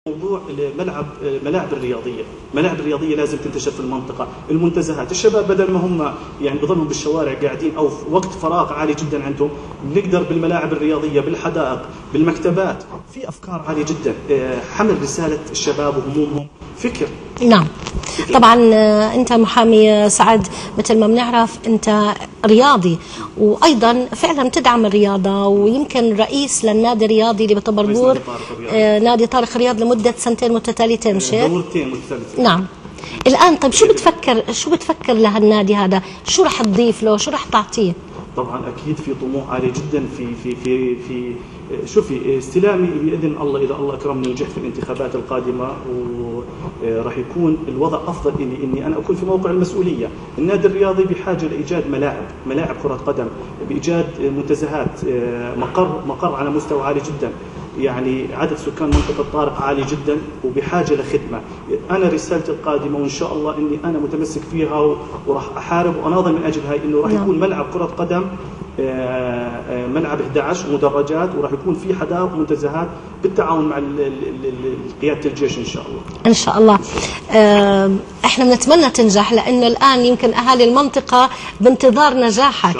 موضوع ملاعب الرياضية لازم تنتشر في المنطقة. المنتزهات، الشباب بدل ما هم يعني بيظلوا بالشوارع قاعدين أو في وقت فراغ عالي جدا عندهم، نقدر بالملاعب الرياضية، بالحدائق، بالمكتبات، في أفكار عالية جدا. حمل رسالة الشباب وهمومهم فكر. نعم طبعا. أنت محامي سعد، مثل ما بنعرف أنت رياضي وأيضا فعلا تدعم الرياضة، ويمكن رئيس للنادي الرياضي اللي بطبربور، نادي طارق رياض، لمدة 2 متتاليتين مشيت؟ دورتين متتاليتين. نعم. الآن طيب شو بتفكر لهالنادي هذا؟ شو رح تضيف له؟ شو رح تعطيه؟ طبعا اكيد في طموح عالي جدا في شوفي استلامي باذن الله، اذا الله اكرمني ونجحت في الانتخابات القادمه، وراح يكون الوضع افضل اني انا اكون في موقع المسؤوليه. النادي الرياضي بحاجه لايجاد ملاعب كره قدم، بايجاد منتزهات، مقر على مستوى عالي جدا. يعني عدد سكان منطقة طارق عالي جدا وبحاجة لخدمة. أنا رسالتي القادمة وإن شاء الله إني أنا متمسك فيها وراح أحارب وأناضل من أجل هاي، إنه راح يكون ملعب كرة قدم، ملعب 11 مدرجات، وراح يكون في حدائق ومنتزهات بالتعاون مع قيادة الجيش إن شاء الله. إن شاء الله. احنا بنتمنى تنجح، لأنه الآن يمكن أهالي المنطقة بانتظار نجاحك،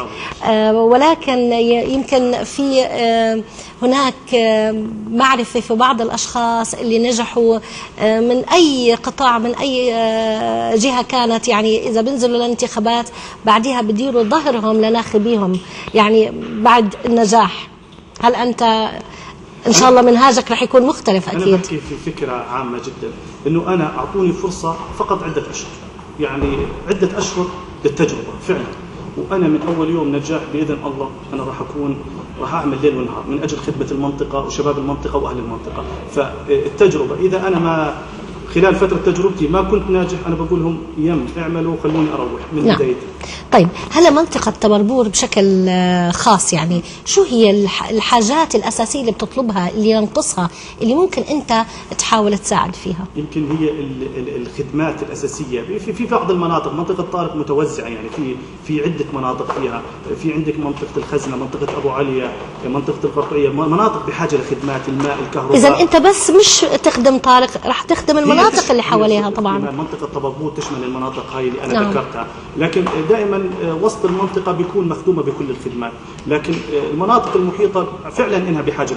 ولكن يمكن في هناك معرفة في بعض الأشخاص اللي نجحوا من أي قطاع، من أي جهة كانت، يعني إذا بنزلوا للانتخابات بعدها بديروا ظهرهم لناخبيهم يعني بعد النجاح. هل أنت إن شاء الله منهاجك رح يكون مختلف؟ أكيد. أنا بحكي في فكرة عامة جدا، إنه أنا أعطوني فرصة فقط عدة أشهر، يعني عدة أشهر للتجربة فعلا، وأنا من أول يوم نجاح بإذن الله أنا راح أعمل ليل ونهار من أجل خدمة المنطقة وشباب المنطقة وأهل المنطقة. فالتجربة إذا أنا ما خلال فترة تجربتي ما كنت ناجح، أنا بقول لهم اعملوا خلوني أروح من بدايتي. طيب هلا منطقة طبربور بشكل خاص، يعني شو هي الحاجات الأساسية اللي بتطلبها، اللي ينقصها، اللي ممكن أنت تحاول تساعد فيها؟ يمكن هي الخدمات الأساسية في بعض المناطق. منطقة طارق متوزعة، يعني في عدة مناطق فيها. في عندك منطقة الخزنة، منطقة أبو عليا، منطقة القرطية، مناطق بحاجة لخدمات الماء، الكهرباء. إذا أنت بس مش تخدم طارق، راح تخدم المناطق اللي حواليها طبعا. منطقة طبربور تشمل المناطق هاي اللي أنا ذكرتها، لكن دائما وسط المنطقة بيكون مخدومة بكل الخدمات، لكن المناطق المحيطة فعلا إنها بحاجة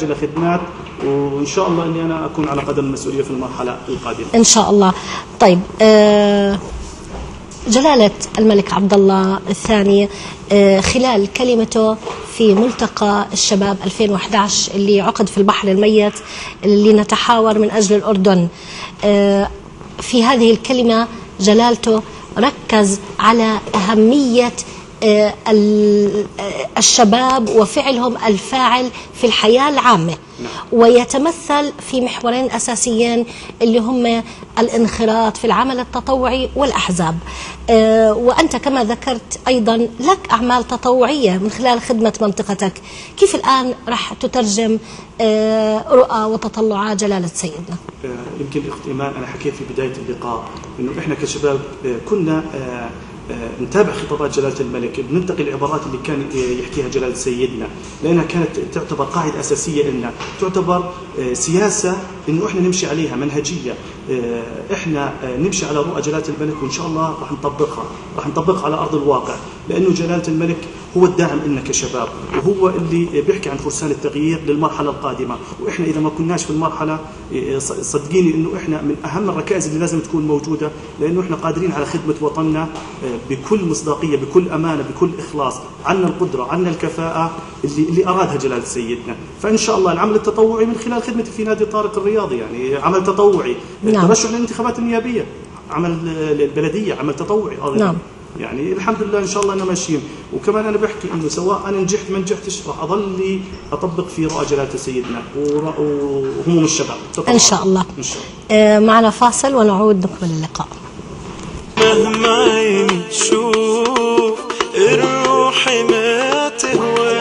لخدمات، وإن شاء الله إني أنا أكون على قدم المسؤولية في المرحلة القادمة إن شاء الله. طيب جلالة الملك عبد الله الثاني خلال كلمته في ملتقى الشباب 2011 اللي عقد في البحر الميت، اللي نتحاور من أجل الأردن، في هذه الكلمة جلالته ركز على أهمية الشباب وفعلهم الفاعل في الحياة العامة، ويتمثل في محورين أساسيين اللي هم الانخراط في العمل التطوعي والأحزاب. وأنت كما ذكرت أيضا لك أعمال تطوعية من خلال خدمة منطقتك. كيف الآن رح تترجم رؤى وتطلعات جلالة سيدنا؟ يمكن أخت إيمان أنا حكيت في بداية اللقاء إنه إحنا كشباب كنا نتابع خطابات جلالة الملك، بننتقي العبارات اللي كان يحكيها جلالة سيدنا، لأنها كانت تعتبر قاعدة أساسية لنا، تعتبر سياسة إنه إحنا نمشي عليها، منهجية إحنا نمشي على رؤى جلالة الملك، وإن شاء الله راح نطبقها على أرض الواقع، لأنه جلالة الملك هو الداعم لنا كشباب، وهو اللي بيحكي عن فرسان التغيير للمرحلة القادمة. وإحنا إذا ما كناش في المرحلة، صدقيني إنه إحنا من أهم الركائز اللي لازم تكون موجودة، لأنه إحنا قادرين على خدمة وطننا بكل مصداقية، بكل أمانة، بكل إخلاص. عنا القدرة، عنا الكفاءة اللي أرادها جلالة سيدنا. فإن شاء الله العمل التطوعي من خلال خدمتي في نادي طارق الرياضي، يعني عمل تطوعي، ترشح للانتخابات النيابية، عمل البلدية، عمل تطوعي. يعني الحمد لله إن شاء الله أنا ماشيين. وكمان أنا بحكي إنه سواء أنا نجحت ما نجحتش راح أظل لي أطبق في رؤى جلالة سيدنا وهموم الشباب إن شاء الله. إن شاء الله. معنا فاصل ونعود نكمل اللقاء. مهما نشوف الروح ما تهوى،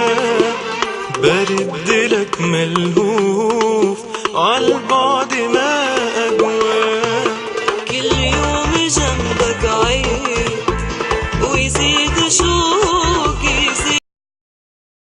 برد لك ملهوف عالبعد ما